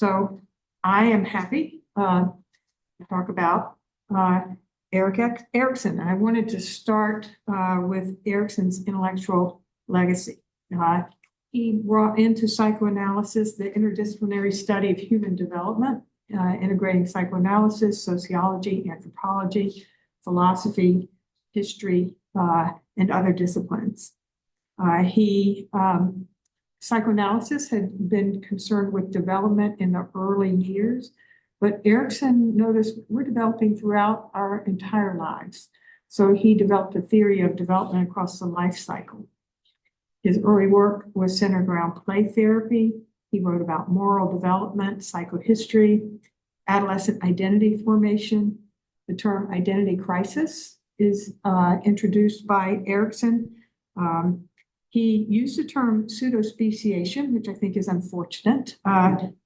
So I am happy to talk about Erik Erikson. I wanted to start with Erikson's intellectual legacy. He brought into psychoanalysis the interdisciplinary study of human development, integrating psychoanalysis, sociology, anthropology, philosophy, history, and other disciplines. Psychoanalysis had been concerned with development in the early years, but Erikson noticed we're developing throughout our entire lives. So he developed a theory of development across the life cycle. His early work was centered around play therapy. He wrote about moral development, psychohistory, adolescent identity formation. The term identity crisis is introduced by Erikson. He used the term pseudospeciation, which I think is unfortunate.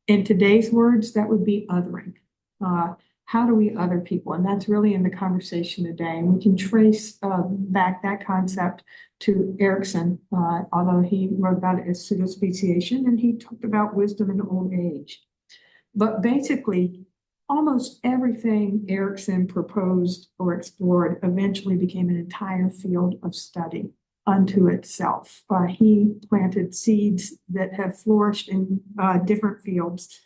In today's words, that would be othering. How do we other people? And that's really in the conversation today. And we can trace back that concept to Erikson, although he wrote about it as pseudospeciation, and he talked about wisdom in old age. But basically, almost everything Erikson proposed or explored eventually became an entire field of study unto itself. He planted seeds that have flourished in different fields.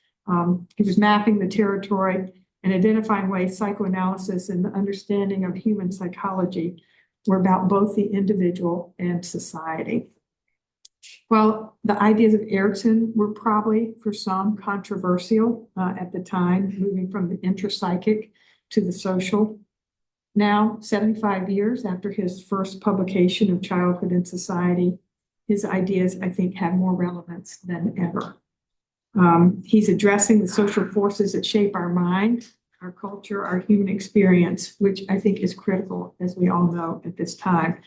He was mapping the territory and identifying ways psychoanalysis and the understanding of human psychology were about both the individual and society. Well, the ideas of Erikson were probably, for some, controversial at the time, moving from the intrapsychic to the social. Now, 75 years after his first publication of Childhood and Society, his ideas, I think, have more relevance than ever. He's addressing the social forces that shape our mind, our culture, our human experience, which I think is critical, as we all know at this time.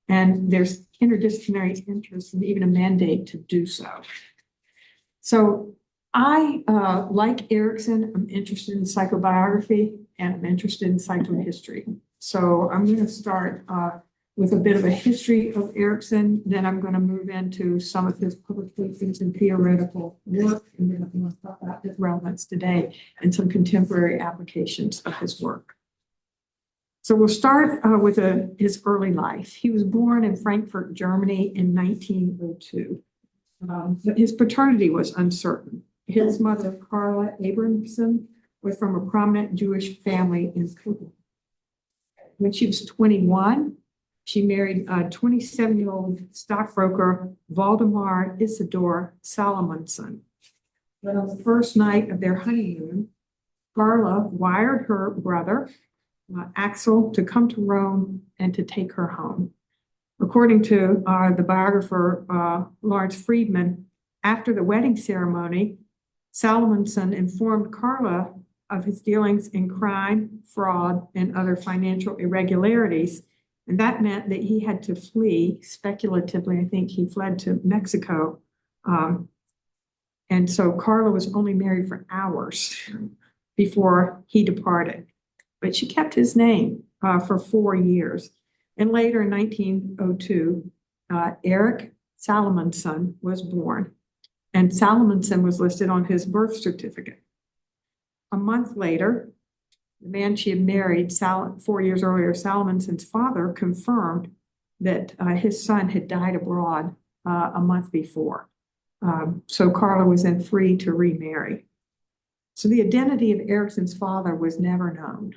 And there's interdisciplinary interest and even a mandate to do so. So I, like Erikson, I'm interested in psychobiography and I'm interested in psychohistory. So I'm going to start with a bit of a history of Erikson, then I'm going to move into some of his publications and theoretical work, and then I'm going to talk about his relevance today and some contemporary applications of his work. So we'll start with his early life. He was born in Frankfurt, Germany in 1902, but his paternity was uncertain. His mother, Carla Abramson, was from a prominent Jewish family in Tillman. When she was 21, she married a 27-year-old stockbroker, Waldemar Isidor Salomonsson. But on the first night of their honeymoon, Carla wired her brother, Axel, to come to Rome and to take her home. According to the biographer, Lawrence Friedman, after the wedding ceremony, Salomonsson informed Carla of his dealings in crime, fraud, and other financial irregularities. And that meant that he had to flee speculatively. I think he fled to Mexico. And so Carla was only married for hours before he departed. But she kept his name for 4 years. And later in 1902, Erik Salomonsson was born. And Salomonsson was listed on his birth certificate. A month later, the man she had married 4 years earlier, Salomonsson's father, confirmed that his son had died abroad a month before. So Carla was then free to remarry. So the identity of Erikson's father was never known.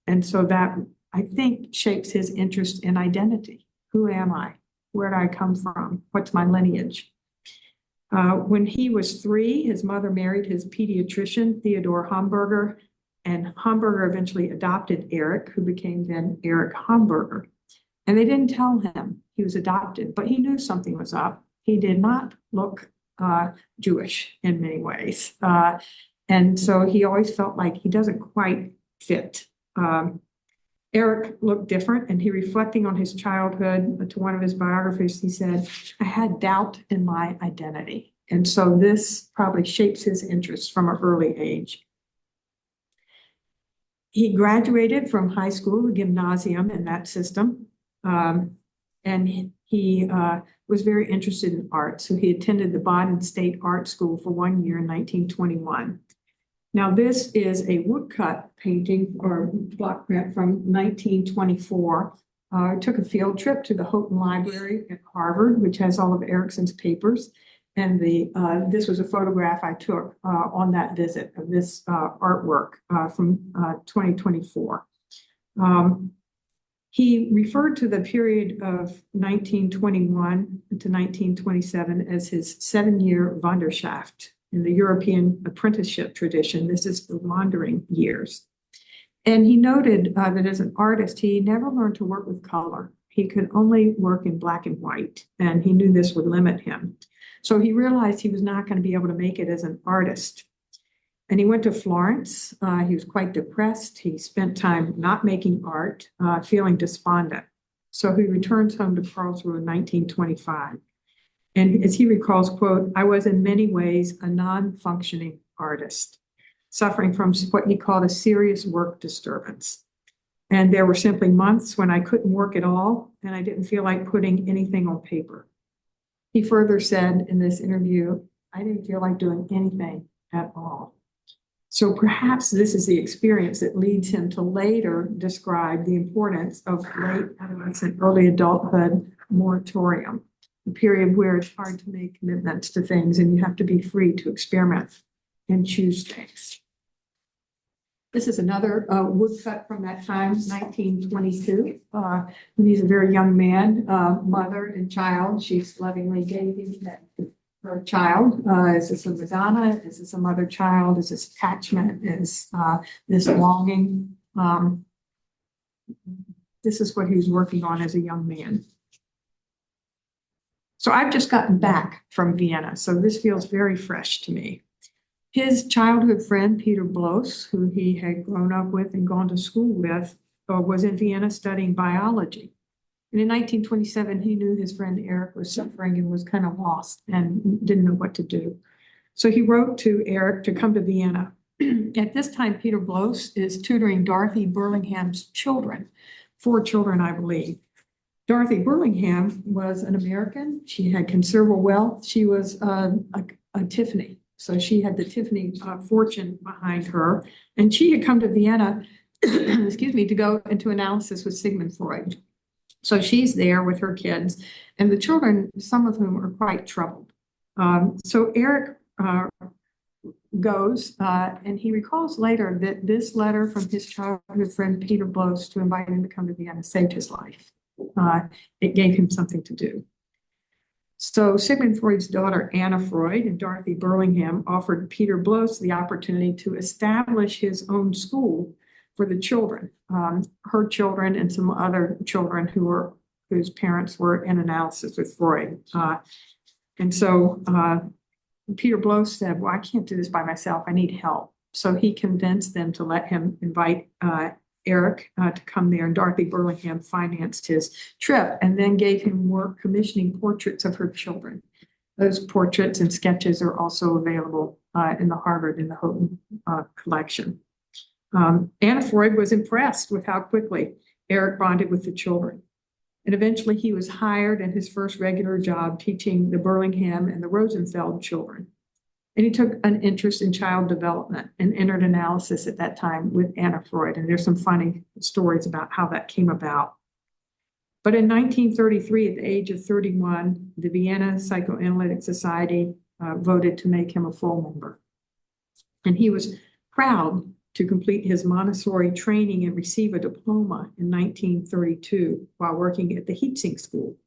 And so that, I think, shapes his interest in identity. Who am I? Where do I come from? What's my lineage? When he was 3, his mother married his pediatrician, Theodore Hamburger, and Hamburger eventually adopted Erik, who became then Erik Hamburger. And they didn't tell him he was adopted, but he knew something was up. He did not look Jewish in many ways. And so he always felt like he doesn't quite fit. Erik looked different, and he, reflecting on his childhood to one of his biographies, he said, I had doubt in my identity. And so this probably shapes his interests from an early age. He graduated from high school, the gymnasium in that system, and he was very interested in art. So he attended the Baden State Art School for 1 year in 1921. Now, this is a woodcut painting or block print from 1924. I took a field trip to the Houghton Library at Harvard, which has all of Erikson's papers. And this was a photograph I took on that visit of this artwork from 2024. He referred to the period of 1921 to 1927 as his 7-year Wanderschaft in the European apprenticeship tradition. This is the wandering years. And he noted that as an artist, he never learned to work with color. He could only work in black and white, and he knew this would limit him. So he realized he was not going to be able to make it as an artist. And he went to Florence. He was quite depressed. He spent time not making art, feeling despondent. So he returns home to Karlsruhe in 1925. And as he recalls, quote, "I was in many ways a non-functioning artist, suffering from what he called a serious work disturbance. And there were simply months when I couldn't work at all, and I didn't feel like putting anything on paper." He further said in this interview, "I didn't feel like doing anything at all." So perhaps this is the experience that leads him to later describe the importance of late adolescent, early adulthood moratorium, a period where it's hard to make commitments to things and you have to be free to experiment and choose things. This is another woodcut from that time, 1922. When he's a very young man, mother and child. She's lovingly gave him her child. Is this a Madonna? Is this a mother child? Is this attachment? Is this longing? This is what he was working on as a young man. So I've just gotten back from Vienna, so this feels very fresh to me. His childhood friend, Peter Bloss, who he had grown up with and gone to school with, was in Vienna studying biology. And in 1927, he knew his friend Erik was suffering and was kind of lost and didn't know what to do. So he wrote to Erik to come to Vienna. At this time, Peter Bloss is tutoring Dorothy Burlingham's children, 4 children, I believe. Dorothy Burlingham was an American. She had considerable wealth. She was a Tiffany. So she had the Tiffany fortune behind her. And she had come to Vienna, excuse me, to go into analysis with Sigmund Freud. So she's there with her kids, and the children, some of whom are quite troubled. So Erik goes, and he recalls later that this letter from his childhood friend Peter Bloss to invite him to come to Vienna saved his life. It gave him something to do. So Sigmund Freud's daughter, Anna Freud, and Dorothy Burlingham offered Peter Bloss the opportunity to establish his own school for the children, her children and some other children whose parents were in analysis with Freud. And so Peter Bloss said, "Well, I can't do this by myself. I need help." So he convinced them to let him invite Erik to come there, and Dorothy Burlingham financed his trip and then gave him work commissioning portraits of her children. Those portraits and sketches are also available in the Harvard and the Houghton collection. Anna Freud was impressed with how quickly Erik bonded with the children. And eventually he was hired in his first regular job teaching the Burlingham and the Rosenfeld children. And he took an interest in child development and entered analysis at that time with Anna Freud. And there's some funny stories about how that came about. But in 1933, at the age of 31, the Vienna Psychoanalytic Society voted to make him a full member. And he was proud to complete his Montessori training and receive a diploma in 1932 while working at the Hietzing School.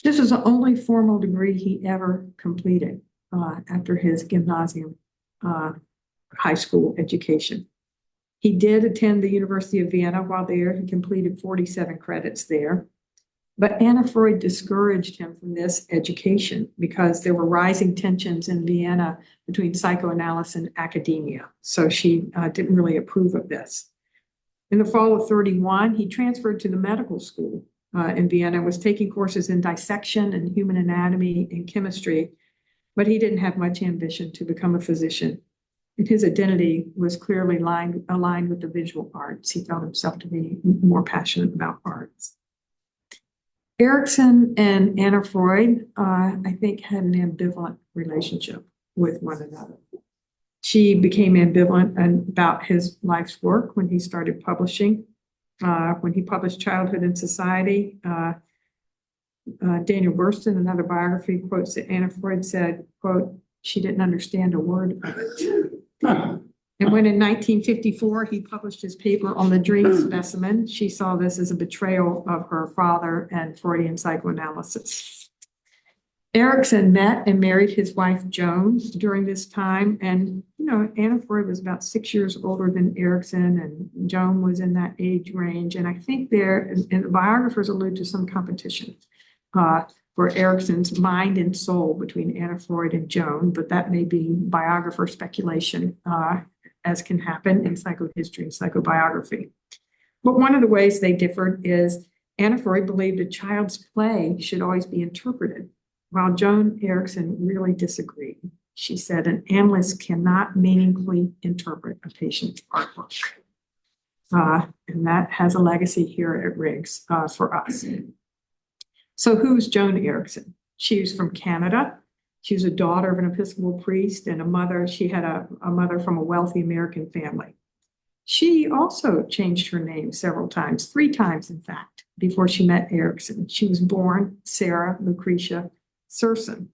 This was the only formal degree he ever completed after his gymnasium high school education. He did attend the University of Vienna. While there, he completed 47 credits there. But Anna Freud discouraged him from this education because there were rising tensions in Vienna between psychoanalysis and academia. So she didn't really approve of this. In the fall of 31, he transferred to the medical school in Vienna, was taking courses in dissection and human anatomy and chemistry, but he didn't have much ambition to become a physician. And his identity was clearly aligned with the visual arts. He felt himself to be more passionate about arts. Erikson and Anna Freud, I think, had an ambivalent relationship with one another. She became ambivalent about his life's work when he started publishing. When he published Childhood and Society, Daniel Burston, another biography, quotes that Anna Freud said, quote, "She didn't understand a word of it." And when in 1954 he published his paper on the dream specimen, she saw this as a betrayal of her father and Freudian psychoanalysis. Erikson met and married his wife Joan during this time. And, Anna Freud was about 6 years older than Erikson, and Joan was in that age range. And I think and the biographers allude to some competition for Erikson's mind and soul between Anna Freud and Joan, but that may be biographer speculation, as can happen in psychohistory and psychobiography. But one of the ways they differed is Anna Freud believed a child's play should always be interpreted, while Joan Erikson really disagreed. She said an analyst cannot meaningfully interpret a patient's artwork. And that has a legacy here at Riggs for us. So who's Joan Erikson? She was from Canada. She was a daughter of an Episcopal priest and a mother. She had a mother from a wealthy American family. She also changed her name several times, 3 times, in fact, before she met Erikson. She was born Sarah Lucretia Serson,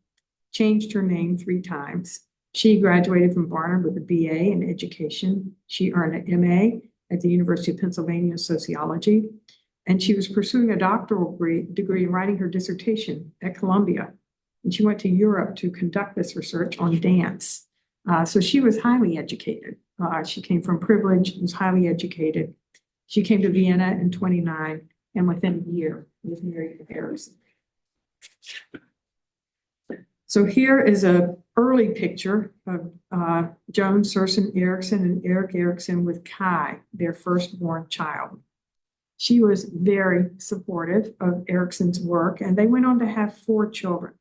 changed her name 3 times. She graduated from Barnard with a BA in education. She earned an MA at the University of Pennsylvania in sociology, and she was pursuing a doctoral degree in writing her dissertation at Columbia. And she went to Europe to conduct this research on dance. So she was highly educated. She came from privilege, was highly educated. She came to Vienna in 29, and within a year was married to Erikson. So here is an early picture of Joan Serson Erikson and Erik Erikson with Kai, their firstborn child. She was very supportive of Erikson's work, and they went on to have 4 children.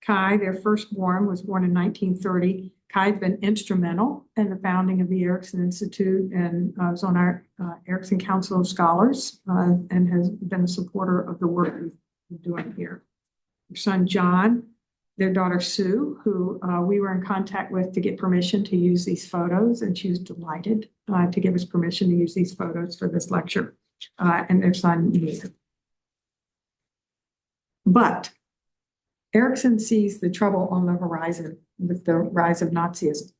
Kai, their firstborn, was born in 1930. Kai had been instrumental in the founding of the Erikson Institute and was on our Erikson Council of Scholars and has been a supporter of the work we're doing here. Their son, John, their daughter, Sue, who we were in contact with to get permission to use these photos, and she was delighted to give us permission to use these photos for this lecture, and their son, Nathan. But Erikson sees the trouble on the horizon with the rise of Nazism,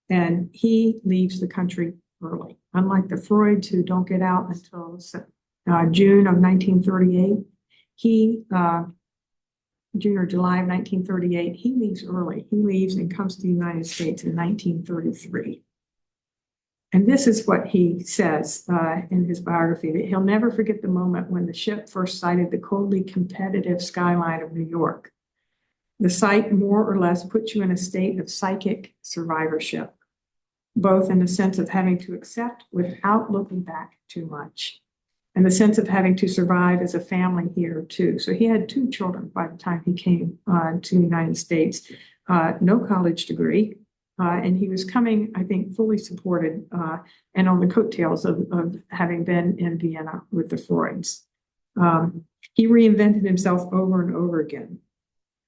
and he leaves the country early. Unlike the Freuds, who don't get out until June of 1938, June or July of 1938, he leaves early. He leaves and comes to the United States in 1933. And this is what he says in his biography, that he'll never forget the moment when the ship first sighted the coldly competitive skyline of New York. The sight more or less puts you in a state of psychic survivorship, both in the sense of having to accept without looking back too much, and the sense of having to survive as a family here too. So he had 2 children by the time he came to the United States, no college degree, and he was coming, I think, fully supported and on the coattails of having been in Vienna with the Freuds. He reinvented himself over and over again.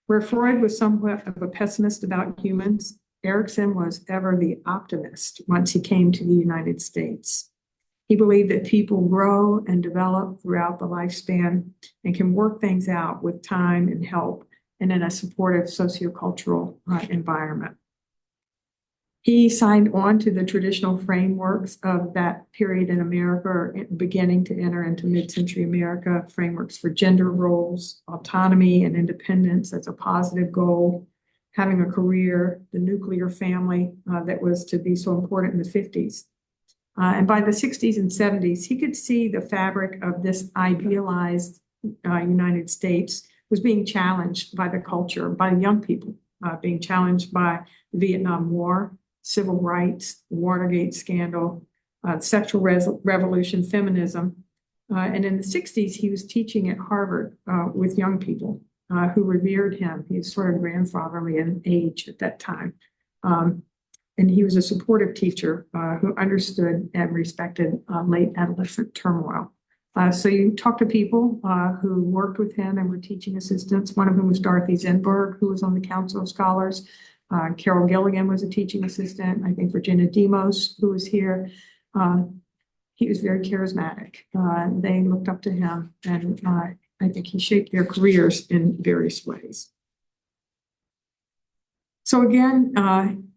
Where Freud was somewhat of a pessimist about humans, Erikson was ever the optimist once he came to the United States. He believed that people grow and develop throughout the lifespan and can work things out with time and help and in a supportive sociocultural environment. He signed on to the traditional frameworks of that period in America, beginning to enter into mid-century America, frameworks for gender roles, autonomy and independence as a positive goal, having a career, the nuclear family that was to be so important in the 50s. And by the 60s and 70s, he could see the fabric of this idealized United States was being challenged by the culture, by young people, being challenged by the Vietnam War, civil rights, Watergate scandal, sexual revolution, feminism. And in the 60s, he was teaching at Harvard with young people who revered him. He was sort of grandfatherly in age at that time. And he was a supportive teacher who understood and respected late adolescent turmoil So you talk to people who worked with him and were teaching assistants. One of them was Dorothy Zenberg, who was on the Council of Scholars. Carol Gilligan was a teaching assistant. I think Virginia Demos, who was here. He was very charismatic. They looked up to him, and I think he shaped their careers in various ways. So again,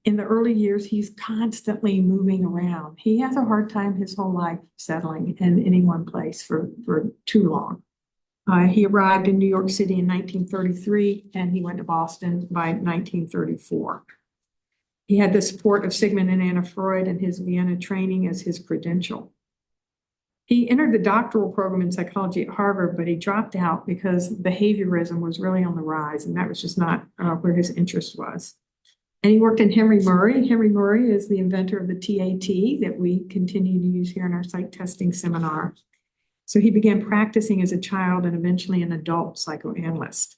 in the early years, he's constantly moving around. He has a hard time his whole life settling in any one place for too long. He arrived in New York City in 1933, and he went to Boston by 1934. He had the support of Sigmund and Anna Freud and his Vienna training as his credential. He entered the doctoral program in psychology at Harvard, but he dropped out because behaviorism was really on the rise, and that was just not where his interest was. And he worked in Henry Murray. Henry Murray is the inventor of the TAT that we continue to use here in our psych testing seminar. So he began practicing as a child and eventually an adult psychoanalyst.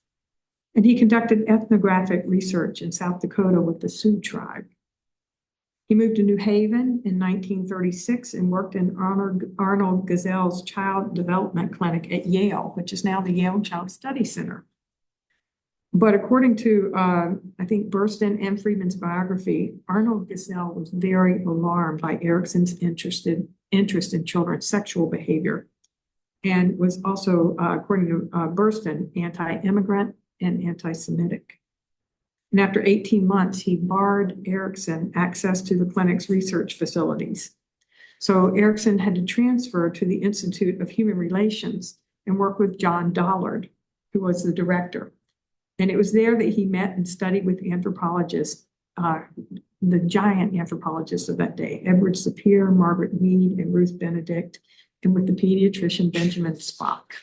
And he conducted ethnographic research in South Dakota with the Sioux tribe. He moved to New Haven in 1936 and worked in Arnold Gazelle's Child Development Clinic at Yale, which is now the Yale Child Study Center. But according to, I think, Burston and Friedman's biography, Arnold Gazelle was very alarmed by Erikson's interest in children's sexual behavior, and was also, according to Burston, anti-immigrant and anti-Semitic. And after 18 months, he barred Erikson access to the clinic's research facilities. So Erikson had to transfer to the Institute of Human Relations and work with John Dollard, who was the director. And it was there that he met and studied with anthropologists, the giant anthropologists of that day, Edward Sapir, Margaret Mead, and Ruth Benedict, and with the pediatrician Benjamin Spock.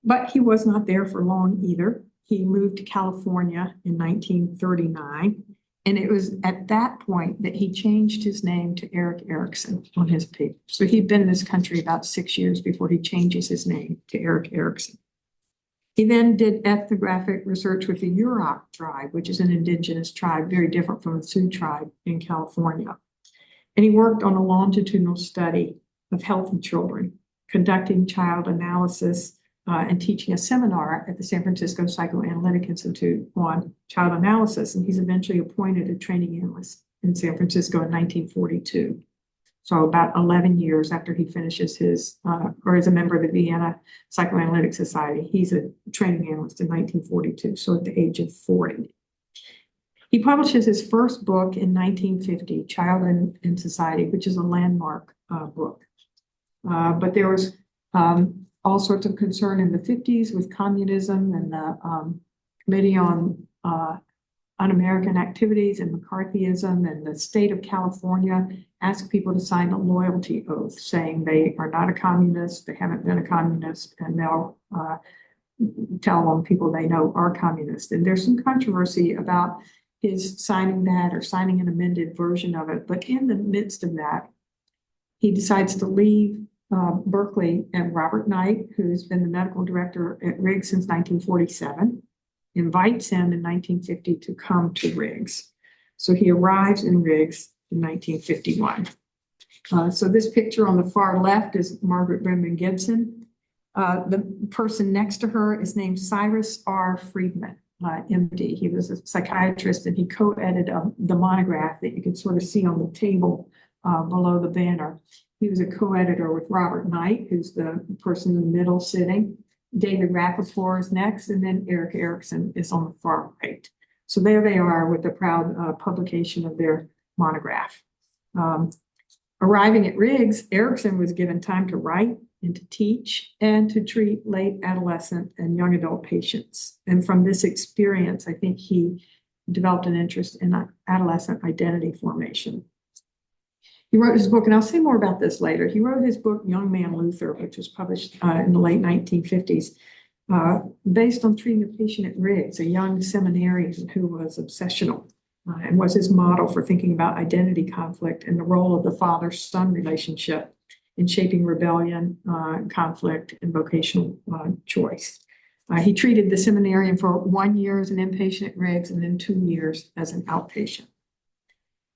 But he was not there for long either. He moved to California in 1939, and it was at that point that he changed his name to Erik Erikson on his paper. So he'd been in this country about 6 years before he changes his name to Erik Erikson. He then did ethnographic research with the Yurok tribe, which is an indigenous tribe, very different from the Sioux tribe in California. And he worked on a longitudinal study of healthy children, conducting child analysis and teaching a seminar at the San Francisco Psychoanalytic Institute on child analysis. And he's eventually appointed a training analyst in San Francisco in 1942. So about 11 years after he finishes his, or is a member of the Vienna Psychoanalytic Society, he's a training analyst in 1942, so at the age of 40. He publishes his first book in 1950, Child and Society, which is a landmark book. But there was all sorts of concern in the 50s with communism and the Committee on Un-American Activities and McCarthyism, and the state of California asked people to sign a loyalty oath saying they are not a communist, they haven't been a communist, and they'll tell on people they know are communist. And there's some controversy about his signing that or signing an amended version of it. But in the midst of that, he decides to leave Berkeley, and Robert Knight, who's been the medical director at Riggs since 1947, invites him in 1950 to come to Riggs. So he arrives in Riggs in 1951. So this picture on the far left is Margaret Brenman Gibson. The person next to her is named Cyrus R. Friedman, MD. He was a psychiatrist, and he co-edited the monograph that you can sort of see on the table below the banner. He was a co-editor with Robert Knight, who's the person in the middle sitting. David Rappaport is next, and then Erik Erikson is on the far right. So there they are with the proud publication of their monograph. Arriving at Riggs, Erikson was given time to write and to teach and to treat late adolescent and young adult patients. And from this experience, I think he developed an interest in adolescent identity formation. He wrote his book, and I'll say more about this later. He wrote his book, Young Man Luther, which was published in the late 1950s, based on treating a patient at Riggs, a young seminarian who was obsessional, and was his model for thinking about identity conflict and the role of the father-son relationship in shaping rebellion, conflict, and vocational choice. He treated the seminarian for 1 year as an inpatient at Riggs and then 2 years as an outpatient.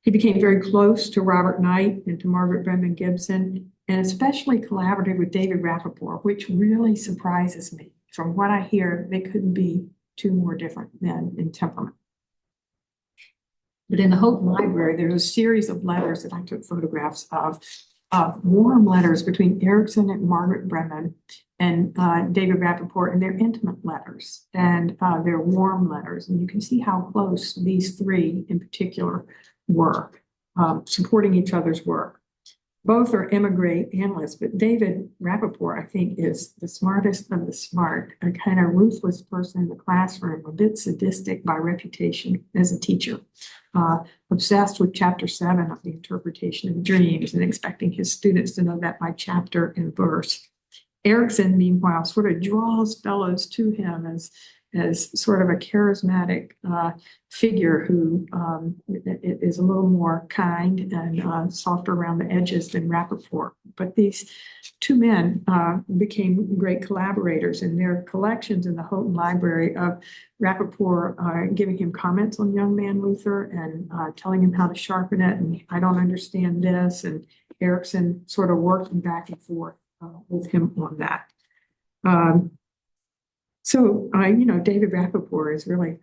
He became very close to Robert Knight and to Margaret Brennan Gibson, and especially collaborated with David Rappaport, which really surprises me. From what I hear, they couldn't be two more different men in temperament. But in the Houghton Library, there's a series of letters that I took photographs of warm letters between Erikson and Margaret Brennan and David Rappaport, and they're intimate letters, and they're warm letters. And you can see how close these three in particular were, supporting each other's work. Both are emigre analysts, but David Rappaport, I think, is the smartest of the smart, a kind of ruthless person in the classroom, a bit sadistic by reputation as a teacher, obsessed with chapter 7 of the interpretation of dreams and expecting his students to know that by chapter and verse. Erikson, meanwhile, sort of draws fellows to him as sort of a charismatic figure who is a little more kind and softer around the edges than Rappaport. But these two men became great collaborators, and their collections in the Houghton Library of Rappaport giving him comments on young man Luther and telling him how to sharpen it, and I don't understand this, and Erikson sort of working back and forth with him on that. So, David Rappaport is really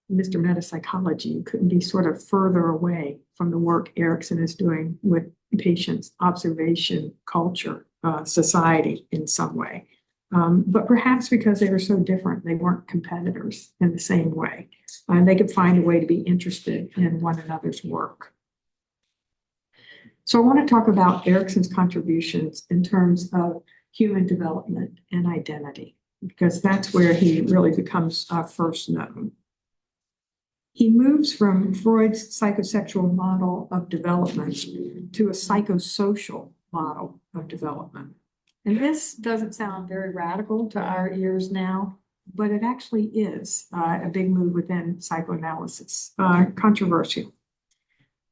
Mr. Metapsychology. You couldn't be sort of further away from the work Erikson is doing with patients, observation, culture, society in some way. But perhaps because they were so different, they weren't competitors in the same way. And they could find a way to be interested in one another's work. So I want to talk about Erikson's contributions in terms of human development and identity, because that's where he really becomes first known. He moves from Freud's psychosexual model of development to a psychosocial model of development. And this doesn't sound very radical to our ears now, but it actually is a big move within psychoanalysis, controversial.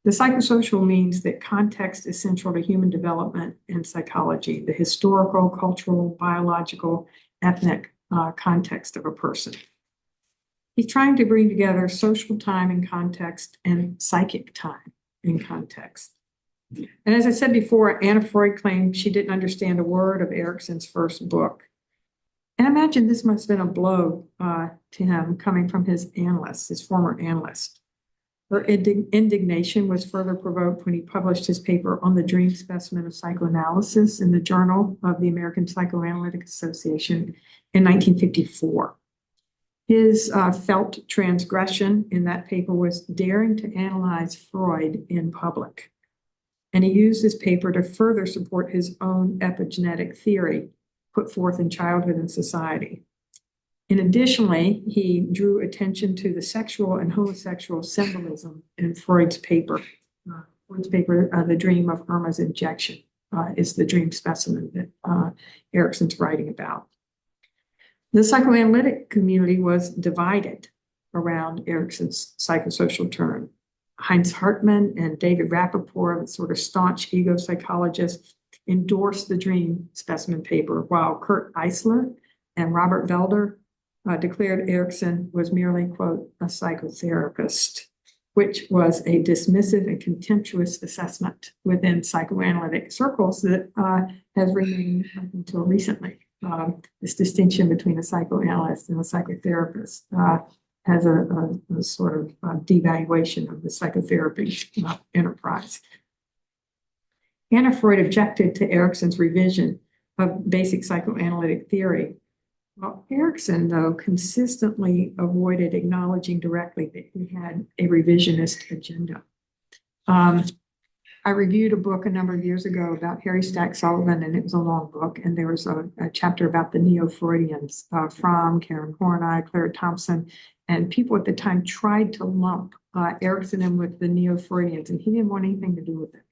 The psychosocial means that context is central to human development and psychology, the historical, cultural, biological, ethnic context of a person. He's trying to bring together social time in context and psychic time in context. And as I said before, Anna Freud claimed she didn't understand a word of Erikson's first book. And I imagine this must have been a blow to him coming from his analyst, his former analyst. Her indignation was further provoked when he published his paper on the dream specimen of psychoanalysis in the Journal of the American Psychoanalytic Association in 1954. His felt transgression in that paper was daring to analyze Freud in public. And he used this paper to further support his own epigenetic theory put forth in Childhood and Society. And additionally, he drew attention to the sexual and homosexual symbolism in Freud's paper. The Dream of Irma's Injection, is the dream specimen that Erikson's writing about. The psychoanalytic community was divided around Erikson's psychosocial turn. Heinz Hartmann and David Rappaport, sort of staunch ego psychologists, endorsed the dream specimen paper, while Kurt Eisler and Robert Velder declared Erikson was merely, quote, a psychotherapist, which was a dismissive and contemptuous assessment within psychoanalytic circles that has remained up until recently. This distinction between a psychoanalyst and a psychotherapist has a sort of devaluation of the psychotherapy enterprise. Anna Freud objected to Erikson's revision of basic psychoanalytic theory. Well, Erikson, though, consistently avoided acknowledging directly that he had a revisionist agenda. I reviewed a book a number of years ago about Harry Stack Sullivan, and it was a long book, and there was a chapter about the Neo-Freudians, Fromm, Karen Horney, Claire Thompson, and people at the time tried to lump Erikson in with the Neo-Freudians, and he didn't want anything to do with it.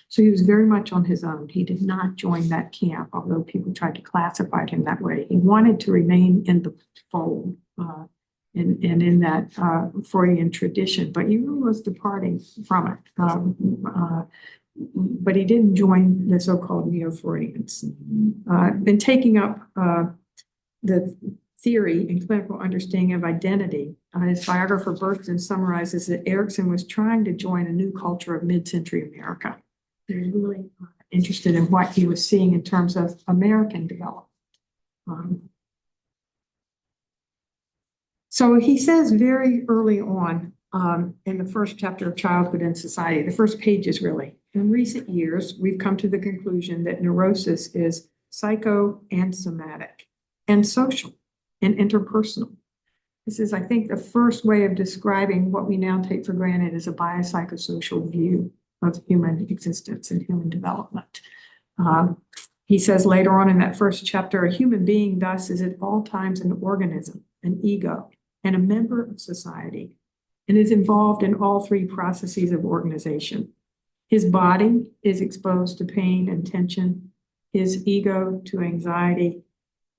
So he was very much on his own. He did not join that camp, although people tried to classify him that way. He wanted to remain in the fold and in that Freudian tradition, but he really was departing from it. But he didn't join the so-called Neo-Freudians. And taking up the theory and clinical understanding of identity. His biographer Berkson summarizes that Erikson was trying to join a new culture of mid-century America. He was really interested in what he was seeing in terms of American development. So he says very early on in the first chapter of Childhood and Society, the first pages really, in recent years, we've come to the conclusion that neurosis is psycho and somatic and social and interpersonal. This is, I think, the first way of describing what we now take for granted as a biopsychosocial view of human existence and human development. He says later on in that first chapter, a human being thus is at all times an organism, an ego, and a member of society, and is involved in all three processes of organization. His body is exposed to pain and tension, his ego to anxiety,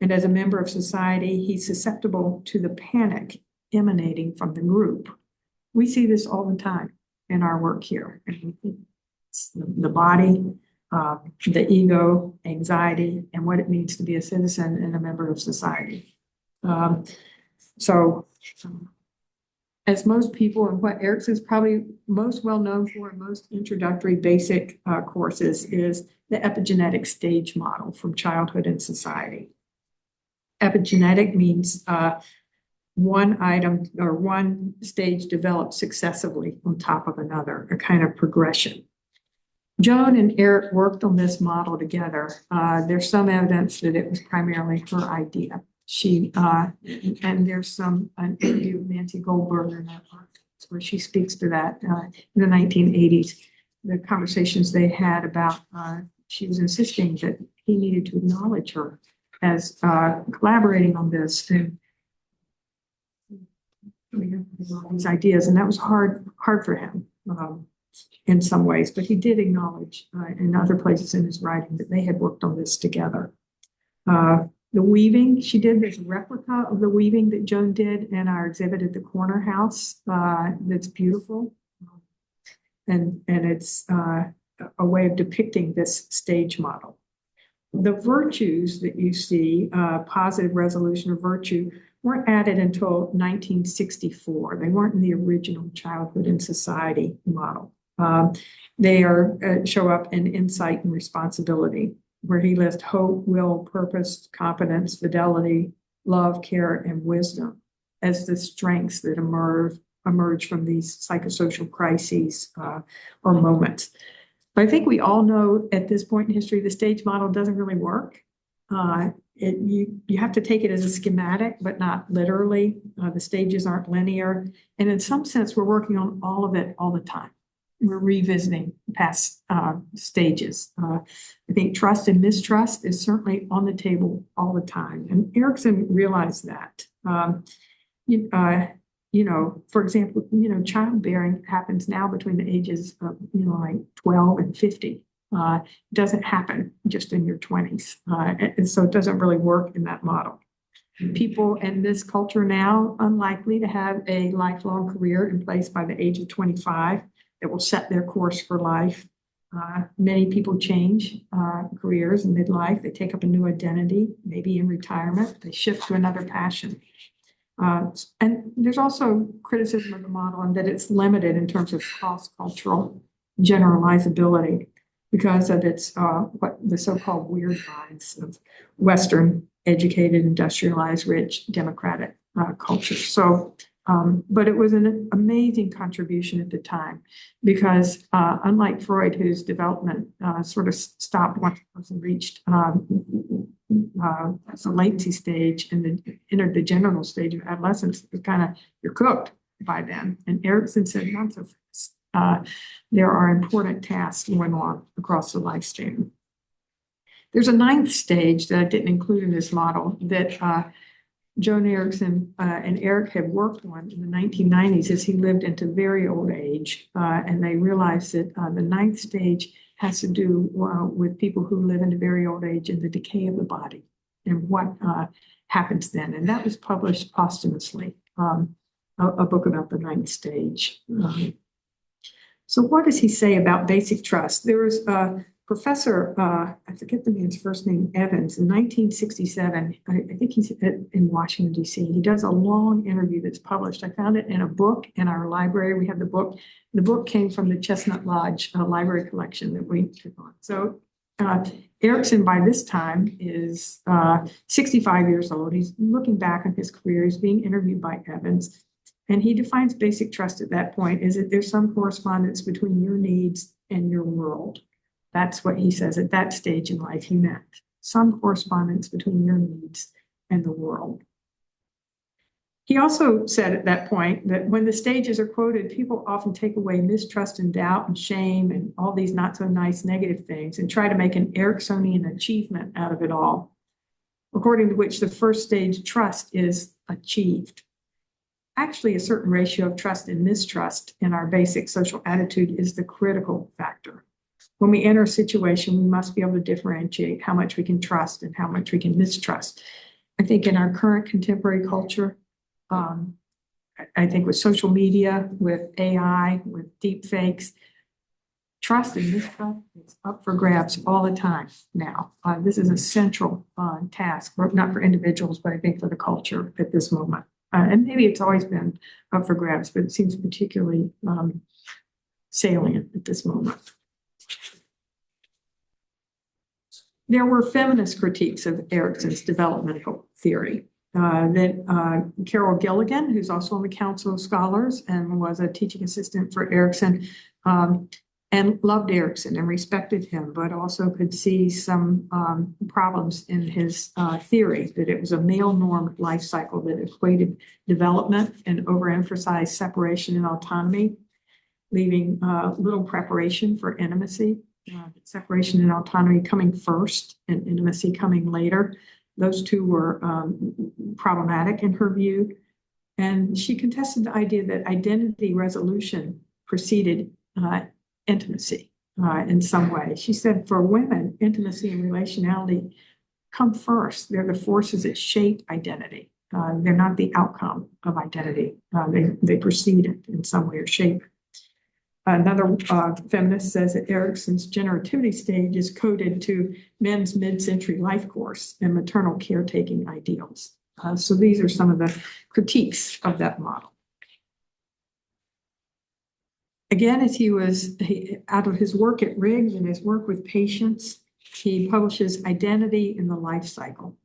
and as a member of society, he's susceptible to the panic emanating from the group. We see this all the time in our work here. It's the body, the ego, anxiety, and what it means to be a citizen and a member of society. As most people, and what Erikson's probably most well known for in most introductory basic courses is the epigenetic stage model from Childhood and Society. Epigenetic means one item or one stage develops successively on top of another, a kind of progression. Joan and Erik worked on this model together. There's some evidence that it was primarily her idea. And there's an interview with Nancy Goldberger in that book where she speaks to that in the 1980s. The conversations they had about, she was insisting that he needed to acknowledge her as collaborating on this and these ideas, and that was hard for him in some ways, but he did acknowledge in other places in his writing that they had worked on this together. The weaving, she did this replica of the weaving that Joan did in our exhibit at the Corner House. That's beautiful. And it's a way of depicting this stage model. The virtues that you see, positive resolution of virtue, weren't added until 1964. They weren't in the original Childhood and Society model. They show up in insight and responsibility, where he lists hope, will, purpose, competence, fidelity, love, care, and wisdom as the strengths that emerge from these psychosocial crises or moments. But I think we all know at this point in history, the stage model doesn't really work. You have to take it as a schematic, but not literally. The stages aren't linear. And in some sense, we're working on all of it all the time. We're revisiting past stages. I think trust and mistrust is certainly on the table all the time. And Erikson realized that. For example, childbearing happens now between the ages of, like 12 and 50. It doesn't happen just in your 20s. And so it doesn't really work in that model. People in this culture now unlikely to have a lifelong career in place by the age of 25 that will set their course for life. Many people change careers in midlife. They take up a new identity, maybe in retirement. They shift to another passion. And there's also criticism of the model in that it's limited in terms of cross-cultural generalizability because of its what the so-called weird vibes of Western, educated, industrialized, rich, democratic culture. So, but it was an amazing contribution at the time because unlike Freud, whose development sort of stopped once the person reached the latency stage and then entered the genital stage of adolescence, it kind of, you're cooked by then. And Erikson said, not so fast. There are important tasks going on across the lifespan. There's a ninth stage that I didn't include in this model that Joan Erikson and Erik had worked on in the 1990s as he lived into very old age. And they realized that the ninth stage has to do with people who live into very old age and the decay of the body and what happens then. And that was published posthumously, a book about the ninth stage. So what does he say about basic trust? There was Professor, I forget the man's first name, Evans, in 1967, I think he's in Washington, D.C. He does a long interview that's published. I found it in a book in our library. We have the book. The book came from the Chestnut Lodge library collection that we took on. So Erikson, by this time, is 65 years old. He's looking back on his career. He's being interviewed by Evans. And he defines basic trust at that point is that there's some correspondence between your needs and your world. That's what he says at that stage in life he meant. Some correspondence between your needs and the world. He also said at that point that when the stages are quoted, people often take away mistrust and doubt and shame and all these not so nice negative things and try to make an Eriksonian achievement out of it all, according to which the first stage trust is achieved. Actually, a certain ratio of trust and mistrust in our basic social attitude is the critical factor. When we enter a situation, we must be able to differentiate how much we can trust and how much we can mistrust. I think in our current contemporary culture, I think with social media, with AI, with deep fakes, trust and mistrust is up for grabs all the time now. This is a central task, not for individuals, but I think for the culture at this moment. And maybe it's always been up for grabs, but it seems particularly salient at this moment. There were feminist critiques of Erikson's developmental theory. That Carol Gilligan, who's also on the Council of Scholars and was a teaching assistant for Erikson, and loved Erikson and respected him, but also could see some problems in his theory, that it was a male norm life cycle that equated development and overemphasized separation and autonomy, leaving little preparation for intimacy. Separation and autonomy coming first and intimacy coming later. Those two were problematic in her view. And she contested the idea that identity resolution preceded intimacy in some way. She said for women, intimacy and relationality come first. They're the forces that shape identity. They're not the outcome of identity. They precede it in some way or shape. Another feminist says that Erikson's generativity stage is coded to men's mid-century life course and maternal caretaking ideals. So these are some of the critiques of that model. Again, as out of his work at Riggs and his work with patients, he publishes Identity in the Life Cycle.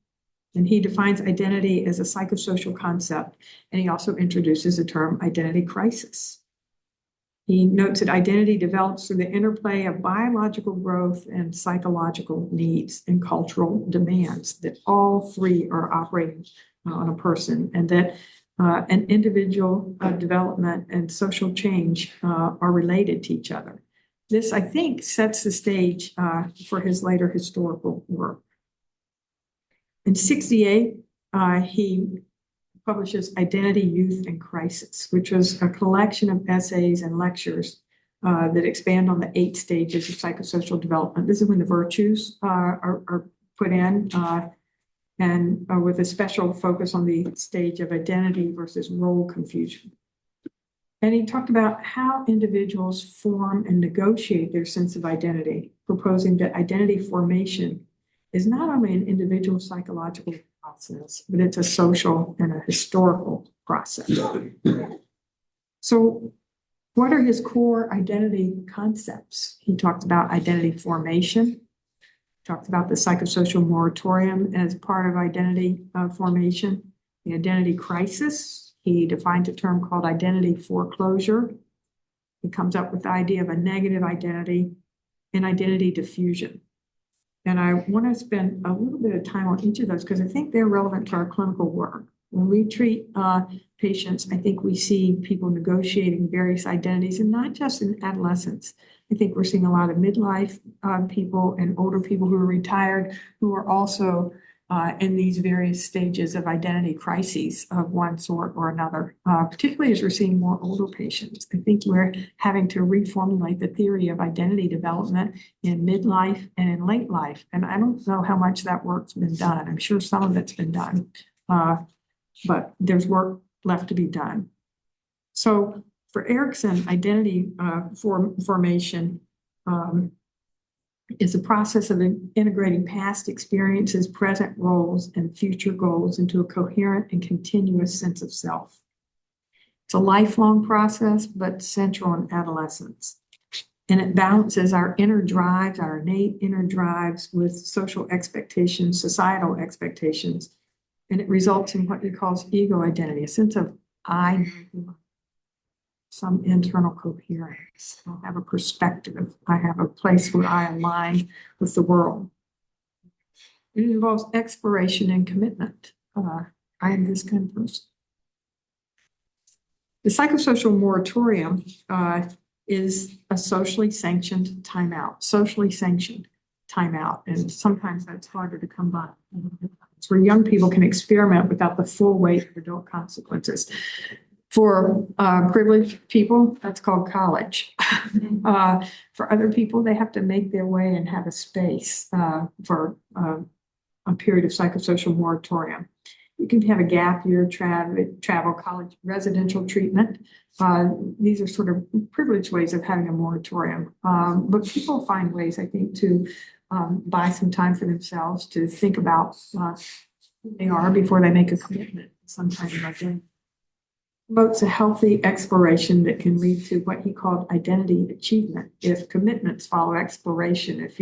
And he defines identity as a psychosocial concept, and he also introduces the term identity crisis. He notes that identity develops through the interplay of biological growth and psychological needs and cultural demands, that all three are operating on a person, and that an individual development and social change are related to each other. This, I think, sets the stage for his later historical work. In 1968, he publishes Identity, Youth, and Crisis, which was a collection of essays and lectures that expand on the 8 stages of psychosocial development. This is when the virtues are put in, and with a special focus on the stage of identity versus role confusion. And he talked about how individuals form and negotiate their sense of identity, proposing that identity formation is not only an individual psychological process, but it's a social and a historical process. So what are his core identity concepts? He talked about identity formation, talked about the psychosocial moratorium as part of identity formation, the identity crisis. He defined a term called identity foreclosure. He comes up with the idea of a negative identity and identity diffusion. And I want to spend a little bit of time on each of those because I think they're relevant to our clinical work. When we treat patients, I think we see people negotiating various identities, and not just in adolescence. I think we're seeing a lot of midlife people and older people who are retired who are also in these various stages of identity crises of one sort or another, particularly as we're seeing more older patients. I think we're having to reformulate the theory of identity development in midlife and in late life. And I don't know how much that work's been done. I'm sure some of it's been done, but there's work left to be done. So for Erikson, identity formation is a process of integrating past experiences, present roles, and future goals into a coherent and continuous sense of self. It's a lifelong process, but central in adolescence. And it balances our inner drives, our innate inner drives, with social expectations, societal expectations. And it results in what he calls ego identity, a sense of I, some internal coherence. I have a perspective. I have a place where I align with the world. It involves exploration and commitment. I am this kind of person. The psychosocial moratorium is a socially sanctioned timeout, and sometimes that's harder to come by. It's where young people can experiment without the full weight of adult consequences. For privileged people, that's called college. For other people, they have to make their way and have a space for a period of psychosocial moratorium. You can have a gap year, travel, college, residential treatment. These are sort of privileged ways of having a moratorium. But people find ways, I think, to buy some time for themselves to think about who they are before they make a commitment sometime in life. Promotes a healthy exploration that can lead to what he called identity achievement. If commitments follow exploration, if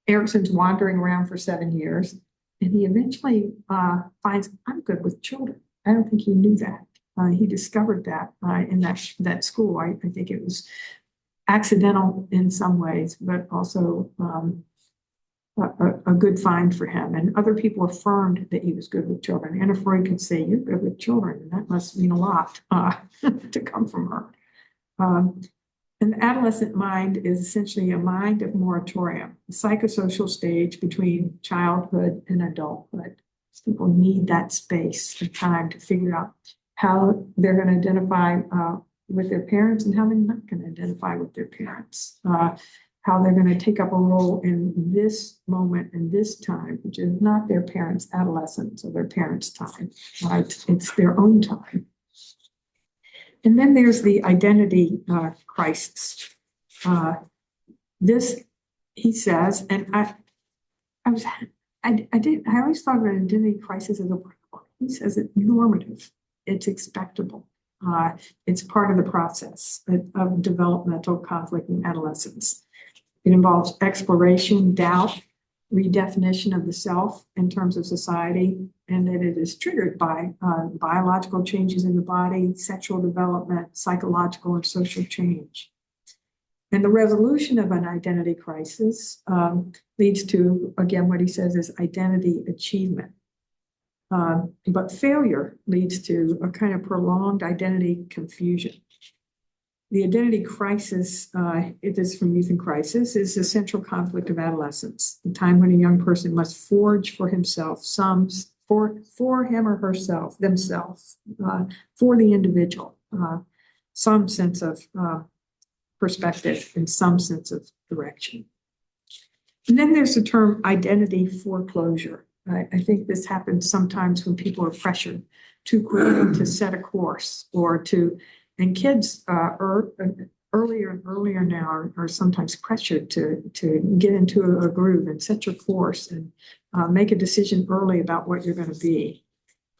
Erikson's wandering around for 7 years, and he eventually finds, I'm good with children. I don't think he knew that. He discovered that in that school. I think it was accidental in some ways, but also a good find for him. And other people affirmed that he was good with children. Anna Freud could say, you're good with children, and that must mean a lot to come from her. And the adolescent mind is essentially a mind of moratorium, a psychosocial stage between childhood and adulthood. People need that space of time to figure out how they're going to identify with their parents and how they're not going to identify with their parents, how they're going to take up a role in this moment and this time, which is not their parents' adolescence or their parents' time, right? It's their own time. And then there's the identity crisis. This, he says, and I always thought of an identity crisis as a problem. He says it's normative, it's expectable. It's part of the process of developmental conflict in adolescence. It involves exploration, doubt, redefinition of the self in terms of society, and that it is triggered by biological changes in the body, sexual development, psychological and social change. And the resolution of an identity crisis leads to, again, what he says is identity achievement. But failure leads to a kind of prolonged identity confusion. The identity crisis, it is from Youth in Crisis, is the central conflict of adolescence, the time when a young person must forge for himself, for him or herself, themselves, for the individual, some sense of perspective and some sense of direction. And then there's the term identity foreclosure. I think this happens sometimes when people are pressured too quickly to set a course or to, and kids earlier and earlier now are sometimes pressured to get into a groove and set your course and make a decision early about what you're going to be.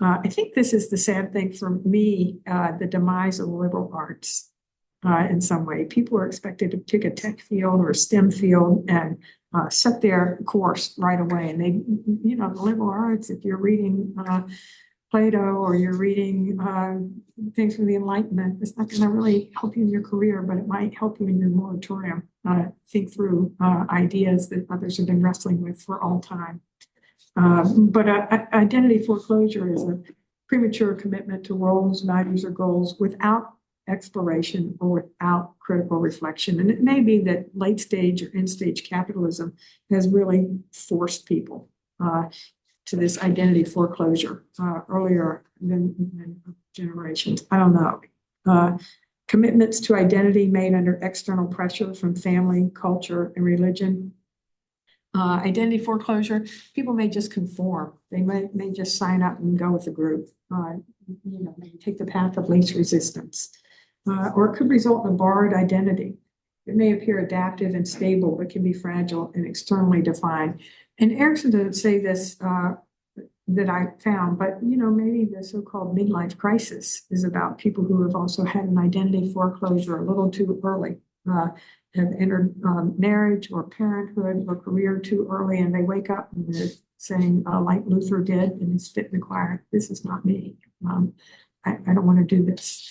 I think this is the sad thing for me, the demise of the liberal arts in some way. People are expected to pick a tech field or a STEM field and set their course right away. And they, the liberal arts, if you're reading Plato or you're reading things from the Enlightenment, it's not going to really help you in your career, but it might help you in your moratorium. Think through ideas that others have been wrestling with for all time. But identity foreclosure is a premature commitment to roles, values, or goals without exploration or without critical reflection. And it may be that late stage or end stage capitalism has really forced people to this identity foreclosure earlier than generations. I don't know. Commitments to identity made under external pressure from family, culture, and religion. Identity foreclosure, people may just conform. They may just sign up and go with the group. Maybe take the path of least resistance. Or it could result in a borrowed identity. It may appear adaptive and stable, but can be fragile and externally defined. And Erikson doesn't say this that I found, but maybe the so-called midlife crisis is about people who have also had an identity foreclosure a little too early, have entered marriage or parenthood or career too early, and they wake up and they're saying, like Luther did in his Fit and the Choir, this is not me. I don't want to do this.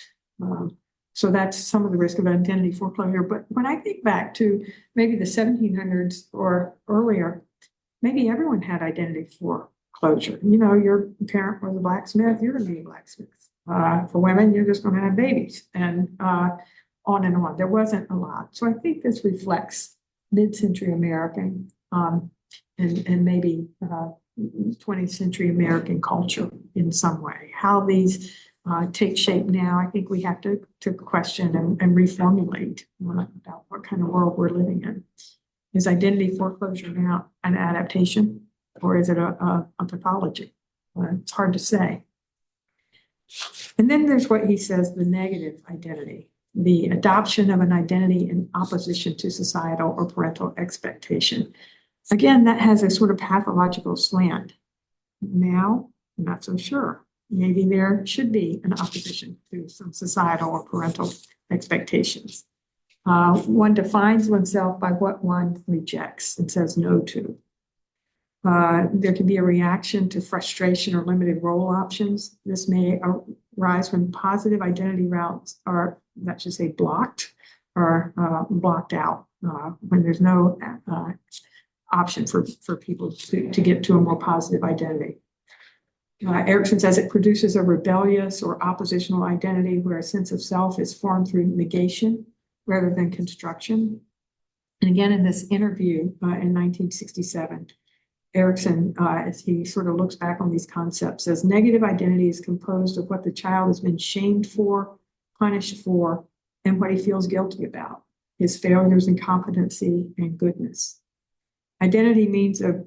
So that's some of the risk of identity foreclosure. But when I think back to maybe the 1700s or earlier, maybe everyone had identity foreclosure. Your parent was a blacksmith, you're going to be a blacksmith. For women, you're just going to have babies, and on and on. There wasn't a lot. So I think this reflects mid-century American and maybe 20th century American culture in some way. How these take shape now, I think we have to question and reformulate about what kind of world we're living in. Is identity foreclosure now an adaptation, or is it a pathology? It's hard to say. And then there's what he says, the negative identity, the adoption of an identity in opposition to societal or parental expectation. Again, that has a sort of pathological slant. Now, I'm not so sure. Maybe there should be an opposition to some societal or parental expectations. One defines oneself by what one rejects and says no to. There can be a reaction to frustration or limited role options. This may arise when positive identity routes are, let's just say, blocked or blocked out, when there's no option for people to get to a more positive identity. Erikson says it produces a rebellious or oppositional identity where a sense of self is formed through negation rather than construction. And again, in this interview in 1967, Erikson, as he sort of looks back on these concepts, says negative identity is composed of what the child has been shamed for, punished for, and what he feels guilty about, his failures, incompetency, and goodness. Identity means an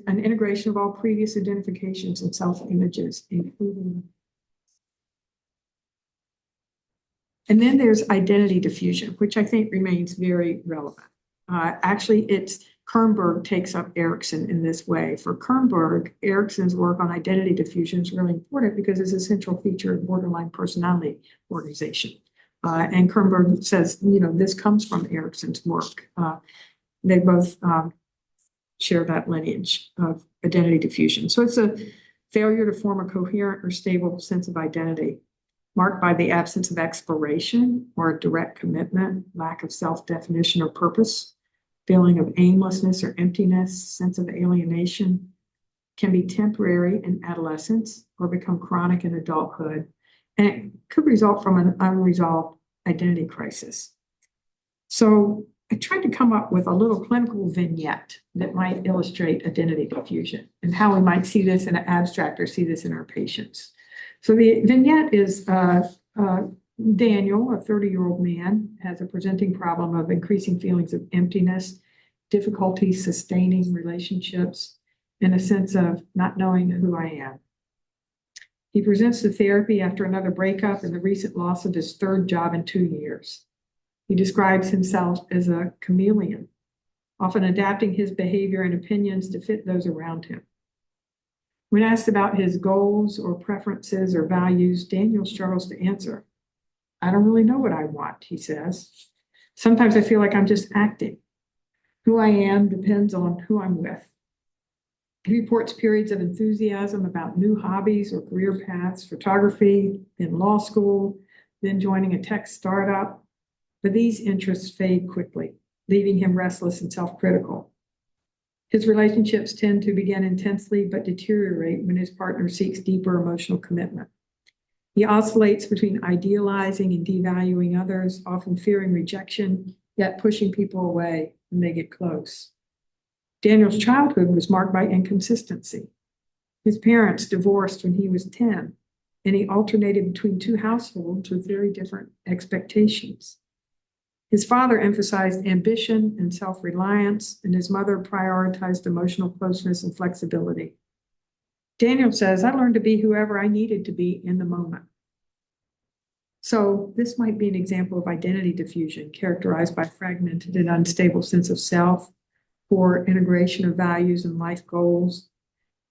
integration of all previous identifications and self-images, including. And then there's identity diffusion, which I think remains very relevant. Actually, Kernberg takes up Erikson in this way. For Kernberg, Erikson's work on identity diffusion is really important because it's a central feature of borderline personality organization. And Kernberg says, this comes from Erikson's work. They both share that lineage of identity diffusion. So it's a failure to form a coherent or stable sense of identity, marked by the absence of exploration or direct commitment, lack of self-definition or purpose, feeling of aimlessness or emptiness, sense of alienation, can be temporary in adolescence or become chronic in adulthood, and it could result from an unresolved identity crisis. So I tried to come up with a little clinical vignette that might illustrate identity diffusion and how we might see this in an abstract or see this in our patients. So the vignette is Daniel, a 30-year-old man, has a presenting problem of increasing feelings of emptiness, difficulty sustaining relationships, and a sense of not knowing who I am. He presents to therapy after another breakup and the recent loss of his third job in 2 years. He describes himself as a chameleon, often adapting his behavior and opinions to fit those around him. When asked about his goals or preferences or values, Daniel struggles to answer. I don't really know what I want, he says. Sometimes I feel like I'm just acting. Who I am depends on who I'm with. He reports periods of enthusiasm about new hobbies or career paths, photography, then law school, then joining a tech startup. But these interests fade quickly, leaving him restless and self-critical. His relationships tend to begin intensely but deteriorate when his partner seeks deeper emotional commitment. He oscillates between idealizing and devaluing others, often fearing rejection, yet pushing people away when they get close. Daniel's childhood was marked by inconsistency. His parents divorced when he was 10, and he alternated between two households with very different expectations. His father emphasized ambition and self-reliance, and his mother prioritized emotional closeness and flexibility. Daniel says, I learned to be whoever I needed to be in the moment. So this might be an example of identity diffusion characterized by fragmented and unstable sense of self, poor integration of values and life goals,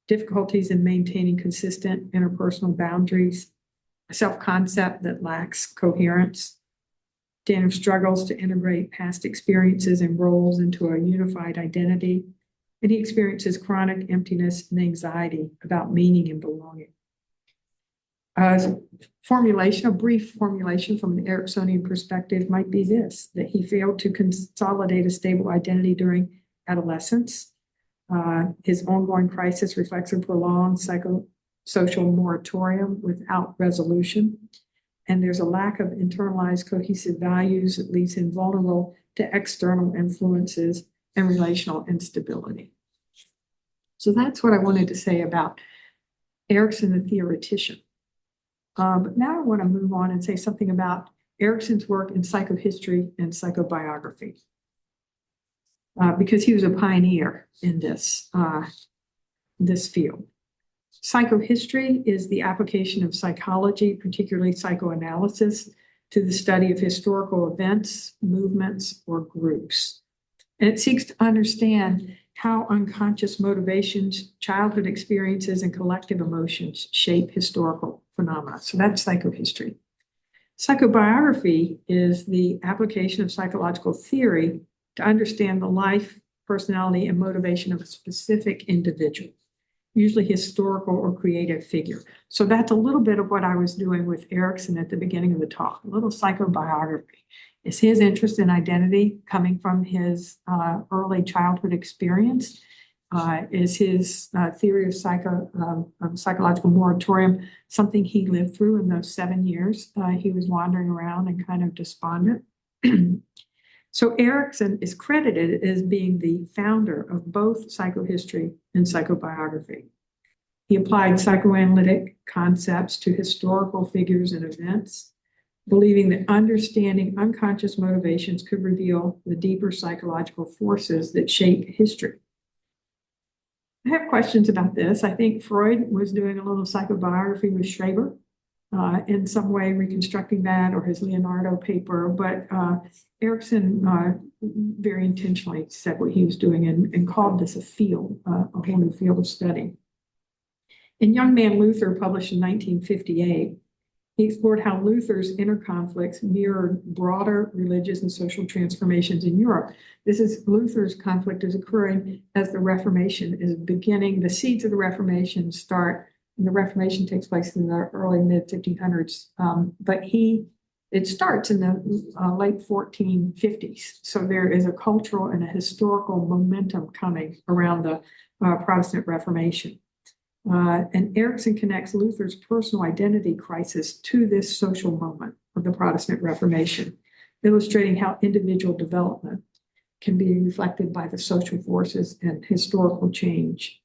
difficulties in maintaining consistent interpersonal boundaries, a self-concept that lacks coherence, Daniel struggles to integrate past experiences and roles into a unified identity, and he experiences chronic emptiness and anxiety about meaning and belonging. A brief formulation from the Eriksonian perspective might be this, that he failed to consolidate a stable identity during adolescence. His ongoing crisis reflects a prolonged psychosocial moratorium without resolution. And there's a lack of internalized cohesive values that leaves him vulnerable to external influences and relational instability. So that's what I wanted to say about Erikson, the theoretician. But now I want to move on and say something about Erikson's work in psychohistory and psychobiography, because he was a pioneer in this field. Psychohistory is the application of psychology, particularly psychoanalysis, to the study of historical events, movements, or groups. And it seeks to understand how unconscious motivations, childhood experiences, and collective emotions shape historical phenomena. So that's psychohistory. Psychobiography is the application of psychological theory to understand the life, personality, and motivation of a specific individual, usually historical or creative figure. So that's a little bit of what I was doing with Erikson at the beginning of the talk, a little psychobiography. Is his interest in identity coming from his early childhood experience? Is his theory of psychological moratorium something he lived through in those 7 years he was wandering around and kind of despondent? So Erikson is credited as being the founder of both psychohistory and psychobiography. He applied psychoanalytic concepts to historical figures and events, believing that understanding unconscious motivations could reveal the deeper psychological forces that shape history. I have questions about this. I think Freud was doing a little psychobiography with Schreber, in some way reconstructing that, or his Leonardo paper, but Erikson very intentionally said what he was doing and called this a field, a whole new field of study. In Young Man Luther, published in 1958, he explored how Luther's inner conflicts mirrored broader religious and social transformations in Europe. Luther's conflict is occurring as the Reformation is beginning. The seeds of the Reformation start, and the Reformation takes place in the early mid-1500s, but it starts in the late 1450s. So there is a cultural and a historical momentum coming around the Protestant Reformation. And Erikson connects Luther's personal identity crisis to this social moment of the Protestant Reformation, illustrating how individual development can be reflected by the social forces and historical change.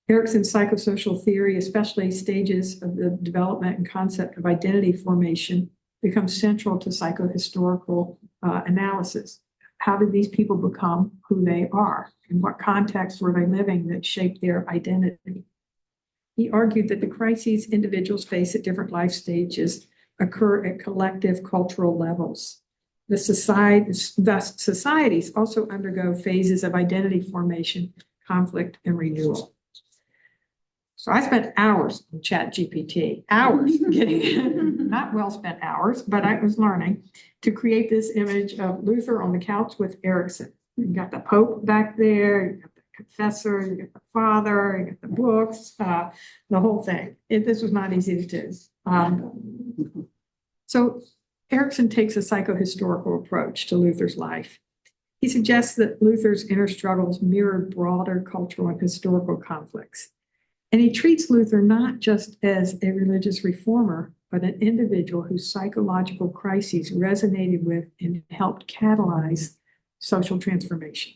Erikson's psychosocial theory, especially stages of the development and concept of identity formation, becomes central to psychohistorical analysis. How did these people become who they are? In what context were they living that shaped their identity? He argued that the crises individuals face at different life stages occur at collective cultural levels. Thus, societies also undergo phases of identity formation, conflict, and renewal. So I spent hours on ChatGPT, hours getting, not well spent hours, but I was learning to create this image of Luther on the couch with Erikson. You got the Pope back there, you got the confessor, you got the father, you got the books, the whole thing. This was not easy to do. So Erikson takes a psychohistorical approach to Luther's life. He suggests that Luther's inner struggles mirrored broader cultural and historical conflicts. And he treats Luther not just as a religious reformer, but an individual whose psychological crises resonated with and helped catalyze social transformation.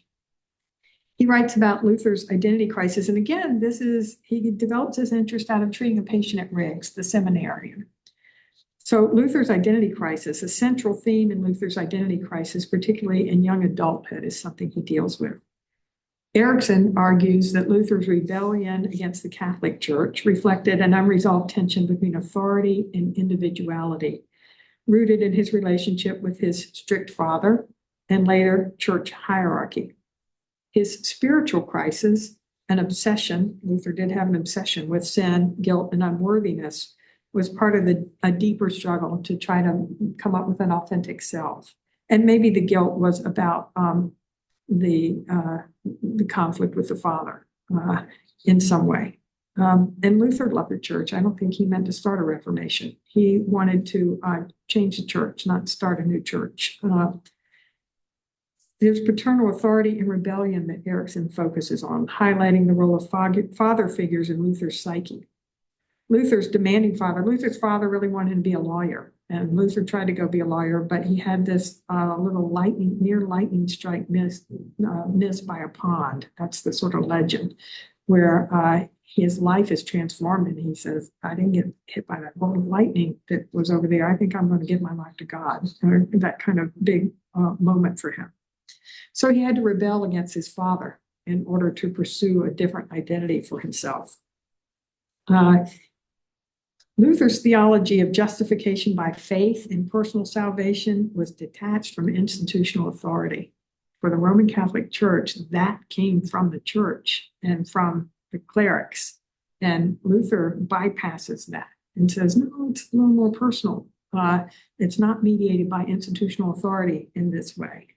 He writes about Luther's identity crisis. And again, he develops his interest out of treating a patient at Riggs, the seminarian. So Luther's identity crisis, a central theme in Luther's identity crisis, particularly in young adulthood, is something he deals with. Erikson argues that Luther's rebellion against the Catholic Church reflected an unresolved tension between authority and individuality. rooted in his relationship with his strict father and later church hierarchy. His spiritual crisis, an obsession, Luther did have an obsession with sin, guilt, and unworthiness, was part of a deeper struggle to try to come up with an authentic self. And maybe the guilt was about the conflict with the father in some way. And Luther loved the church. I don't think he meant to start a reformation. He wanted to change the church, not start a new church. There's paternal authority and rebellion that Erikson focuses on, highlighting the role of father figures in Luther's psyche. Luther's demanding father. Luther's father really wanted him to be a lawyer, and Luther tried to go be a lawyer, but he had this little near lightning strike missed by a pond. That's the sort of legend where his life is transformed, and he says, I didn't get hit by that bolt of lightning that was over there. I think I'm going to give my life to God. That kind of big moment for him. So he had to rebel against his father in order to pursue a different identity for himself. Luther's theology of justification by faith and personal salvation was detached from institutional authority. For the Roman Catholic Church, that came from the church and from the clerics. And Luther bypasses that and says, no, it's a little more personal. It's not mediated by institutional authority in this way.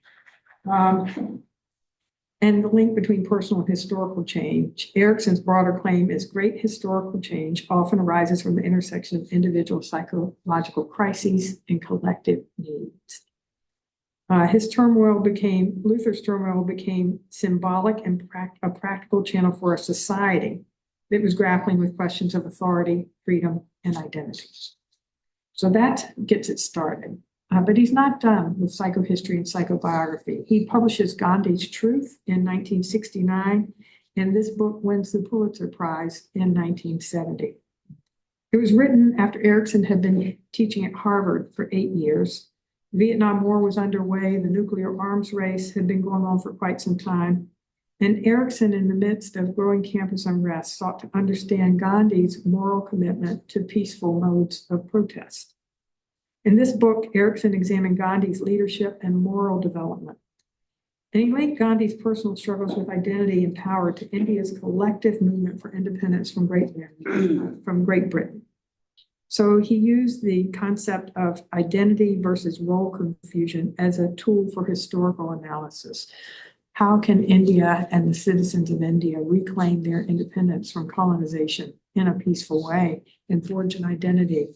And the link between personal and historical change. Erikson's broader claim is great historical change often arises from the intersection of individual psychological crises and collective needs. Luther's turmoil became symbolic and a practical channel for a society that was grappling with questions of authority, freedom, and identity. So that gets it started. But he's not done with psychohistory and psychobiography. He publishes Gandhi's Truth in 1969, and this book wins the Pulitzer Prize in 1970. It was written after Erikson had been teaching at Harvard for 8 years. The Vietnam War was underway. The nuclear arms race had been going on for quite some time. And Erikson, in the midst of growing campus unrest, sought to understand Gandhi's moral commitment to peaceful modes of protest. In this book, Erikson examined Gandhi's leadership and moral development. And he linked Gandhi's personal struggles with identity and power to India's collective movement for independence from Great Britain. So he used the concept of identity versus role confusion as a tool for historical analysis. How can India and the citizens of India reclaim their independence from colonization in a peaceful way and forge an identity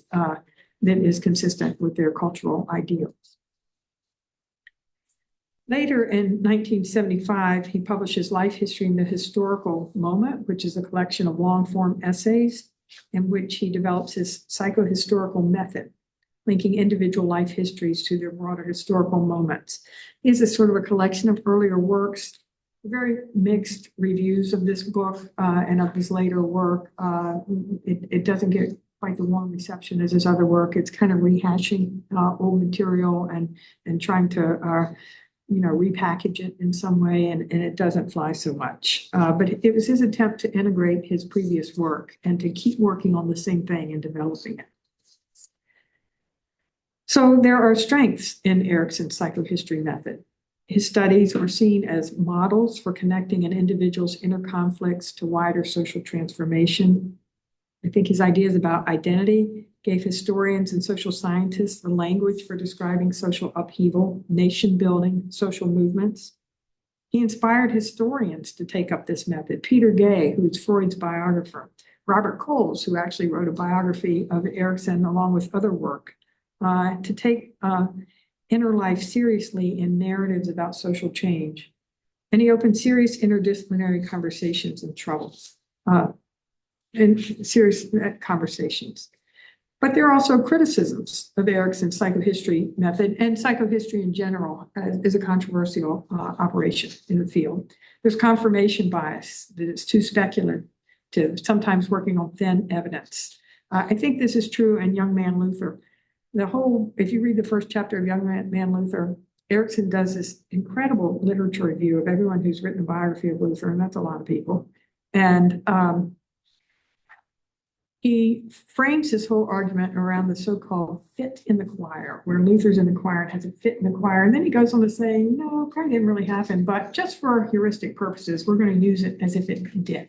that is consistent with their cultural ideals? Later in 1975, he publishes Life History in the Historical Moment, which is a collection of long-form essays in which he develops his psychohistorical method, linking individual life histories to their broader historical moments. He's a sort of a collection of earlier works, very mixed reviews of this book and of his later work. It doesn't get quite the warm reception as his other work. It's kind of rehashing old material and trying to repackage it in some way, and it doesn't fly so much. But it was his attempt to integrate his previous work and to keep working on the same thing and developing it. So there are strengths in Erikson's psychohistory method. His studies are seen as models for connecting an individual's inner conflicts to wider social transformation. I think his ideas about identity gave historians and social scientists the language for describing social upheaval, nation building, social movements. He inspired historians to take up this method. Peter Gay, who's Freud's biographer, Robert Coles, who actually wrote a biography of Erikson along with other work, to take inner life seriously in narratives about social change. And he opened serious interdisciplinary conversations and serious conversations. But there are also criticisms of Erikson's psychohistory method, and psychohistory in general is a controversial operation in the field. There's confirmation bias, that it's too speculative, sometimes working on thin evidence. I think this is true in Young Man Luther. If you read the first chapter of Young Man Luther, Erikson does this incredible literature review of everyone who's written a biography of Luther, and that's a lot of people. And he frames his whole argument around the so-called fit in the choir, where Luther's in the choir and has a fit in the choir. And then he goes on to say, no, it probably didn't really happen, but just for heuristic purposes, we're going to use it as if it did.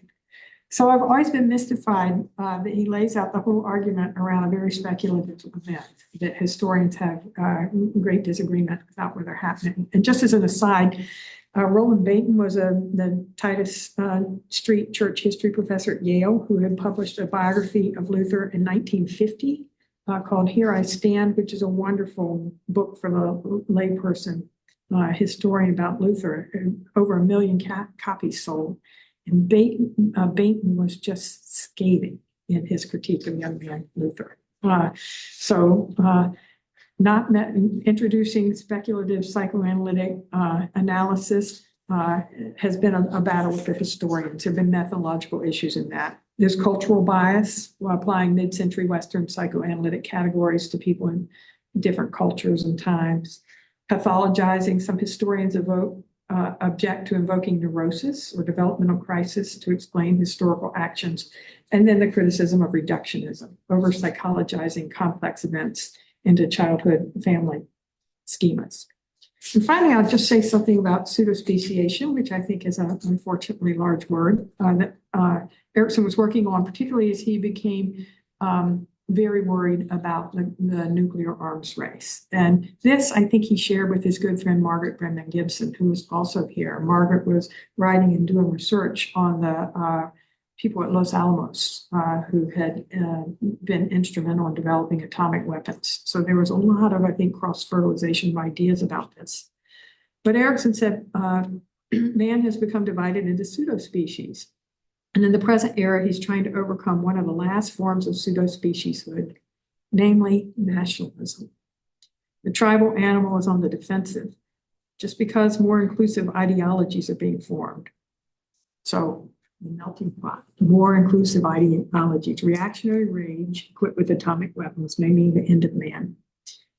So I've always been mystified that he lays out the whole argument around a very speculative event that historians have great disagreement about whether happening. And just as an aside, Roland Bainton was the Titus Street church history professor at Yale who had published a biography of Luther in 1950 called Here I Stand, which is a wonderful book for the layperson historian about Luther. Over 1 million copies sold. And Bainton was just scathing in his critique of young man Luther. Introducing speculative psychoanalytic analysis has been a battle with the historians. There have been methodological issues in that. There's cultural bias while applying mid-century Western psychoanalytic categories to people in different cultures and times. Pathologizing, some historians object to invoking neurosis or developmental crisis to explain historical actions. And then the criticism of reductionism, over-psychologizing complex events into childhood family schemas. And finally, I'll just say something about pseudospeciation, which I think is an unfortunately large word that Erikson was working on, particularly as he became very worried about the nuclear arms race. And this, I think he shared with his good friend, Margaret Brennan Gibson, who was also here. Margaret was writing and doing research on the people at Los Alamos who had been instrumental in developing atomic weapons. So there was a lot of, I think, cross-fertilization of ideas about this. But Erikson said, man has become divided into pseudospecies. And in the present era, he's trying to overcome one of the last forms of pseudospecieshood, namely nationalism. The tribal animal is on the defensive just because more inclusive ideologies are being formed. So the melting pot, more inclusive ideologies, reactionary rage equipped with atomic weapons may mean the end of man.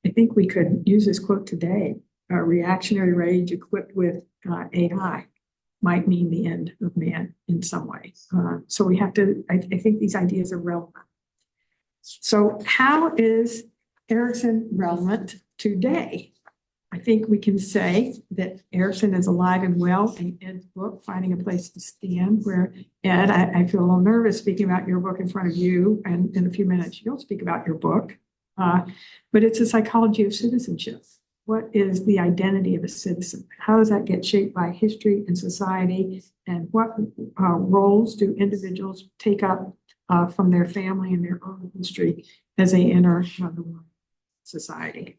I think we could use this quote today. Reactionary rage equipped with AI might mean the end of man in some way. So we have to, I think these ideas are relevant. So how is Erikson relevant today? I think we can say that Erikson is alive and well in Ed's book, Finding a Place to Stand, where Ed, I feel a little nervous speaking about your book in front of you, and in a few minutes you'll speak about your book, but it's a psychology of citizenship. What is the identity of a citizen? How does that get shaped by history and society? And what roles do individuals take up from their family and their own history as they enter the society?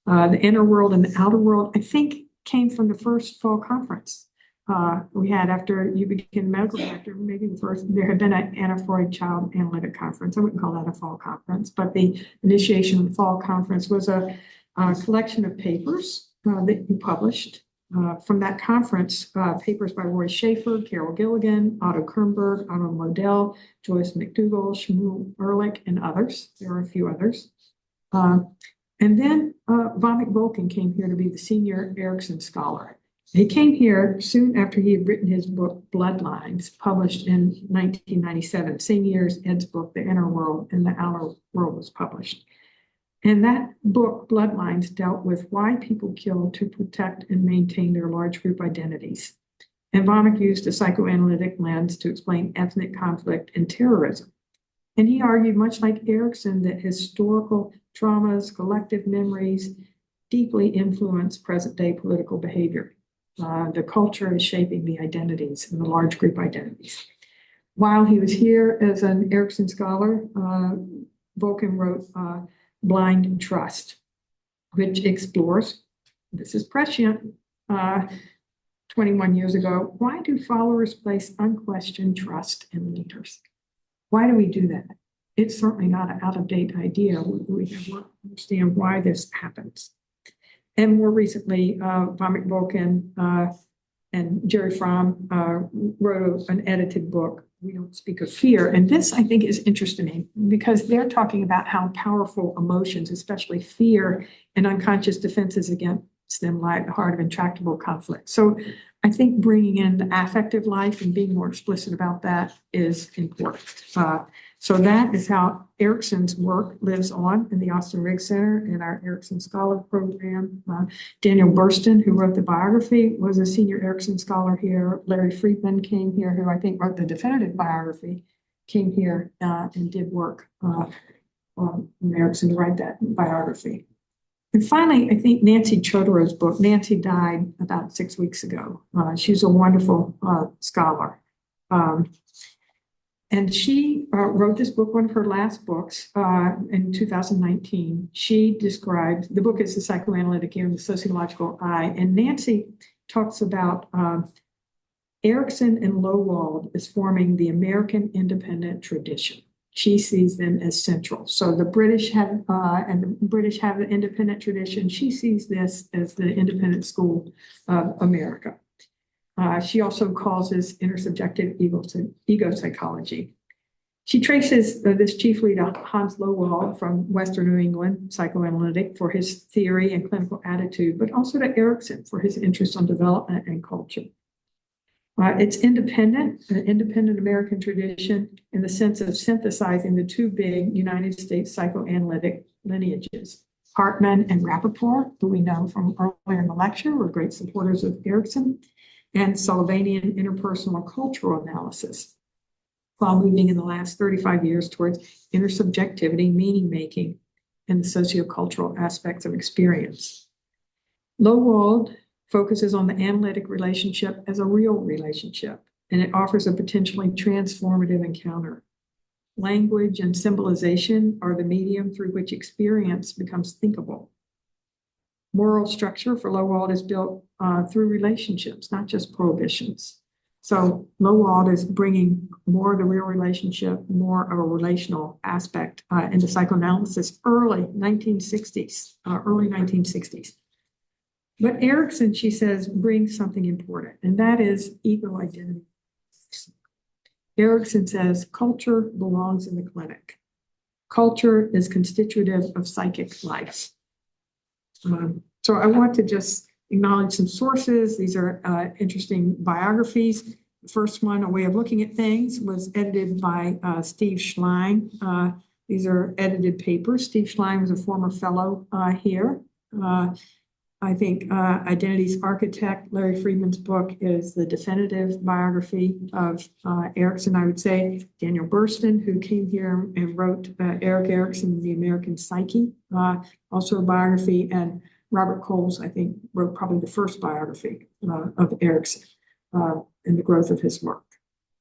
The inner world and the outer world, I think, came from the first fall conference we had after you became medical director. Maybe the first, there had been an Anna Freud Child Analytic Conference. I wouldn't call that a fall conference, but the initiation of the fall conference was a collection of papers that you published. From that conference, papers by Roy Schaefer, Carol Gilligan, Otto Kernberg, Otto Modell, Joyce McDougall, Shmuel Ehrlich, and others. There are a few others. And then Vomit Volkin came here to be the senior Erikson scholar. He came here soon after he had written his book, Bloodlines, published in 1997, same year as Ed's book, The Inner World and the Outer World was published. And that book, Bloodlines, dealt with why people kill to protect and maintain their large group identities. And Vomit used a psychoanalytic lens to explain ethnic conflict and terrorism. And he argued, much like Erikson, that historical traumas, collective memories deeply influence present-day political behavior. The culture is shaping the identities and the large group identities. While he was here as an Erikson scholar, Volkin wrote Blind Trust, which explores, this is prescient, 21 years ago, why do followers place unquestioned trust in leaders? Why do we do that? It's certainly not an out-of-date idea. We have to understand why this happens. And more recently, Vomit Volkin and Jerry Fromm wrote an edited book, We Don't Speak of Fear. And this, I think, is interesting because they're talking about how powerful emotions, especially fear and unconscious defenses against them, lie at the heart of intractable conflict. So I think bringing in the affective life and being more explicit about that is important. So that is how Erikson's work lives on in the Austen Riggs Center and our Erikson Scholar Program. Daniel Burston, who wrote the biography, was a senior Erikson scholar here. Larry Friedman came here, who I think wrote the definitive biography, came here and did work on Erikson to write that biography. And finally, I think Nancy Chotero's book. Nancy died about 6 weeks ago. She's a wonderful scholar. And she wrote this book, one of her last books, in 2019. She described, the book is The Psychoanalytic Ear and the Sociological Eye. And Nancy talks about Erikson and Lowald as forming the American independent tradition. She sees them as central. So the British have, and the British have an independent tradition. She sees this as the independent school of America. She also calls this intersubjective ego psychology. She traces this chiefly to Hans Lowald from Western New England, psychoanalytic, for his theory and clinical attitude, but also to Erikson for his interest on development and culture. It's independent, an independent American tradition in the sense of synthesizing the two big United States psychoanalytic lineages. Hartman and Rappaport, who we know from earlier in the lecture, were great supporters of Erikson, and Sullivanian interpersonal cultural analysis, while moving in the last 35 years towards intersubjectivity, meaning making, and the sociocultural aspects of experience. Lowald focuses on the analytic relationship as a real relationship, and it offers a potentially transformative encounter. Language and symbolization are the medium through which experience becomes thinkable. Moral structure for Lowald is built through relationships, not just prohibitions. So Lowald is bringing more of the real relationship, more of a relational aspect into psychoanalysis early 1960s. But Erikson, she says, brings something important, and that is ego identity. Erikson says culture belongs in the clinic. Culture is constitutive of psychic life. So I want to just acknowledge some sources. These are interesting biographies. The first one, A Way of Looking at Things, was edited by Steve Schlein. These are edited papers. Steve Schlein was a former fellow here. I think Identity's Architect, Larry Friedman's book, is the definitive biography of Erikson, I would say. Daniel Burston, who came here and wrote Erik Erikson, The American Psyche, also a biography, and Robert Coles, I think, wrote probably the first biography of Erikson and the growth of his work.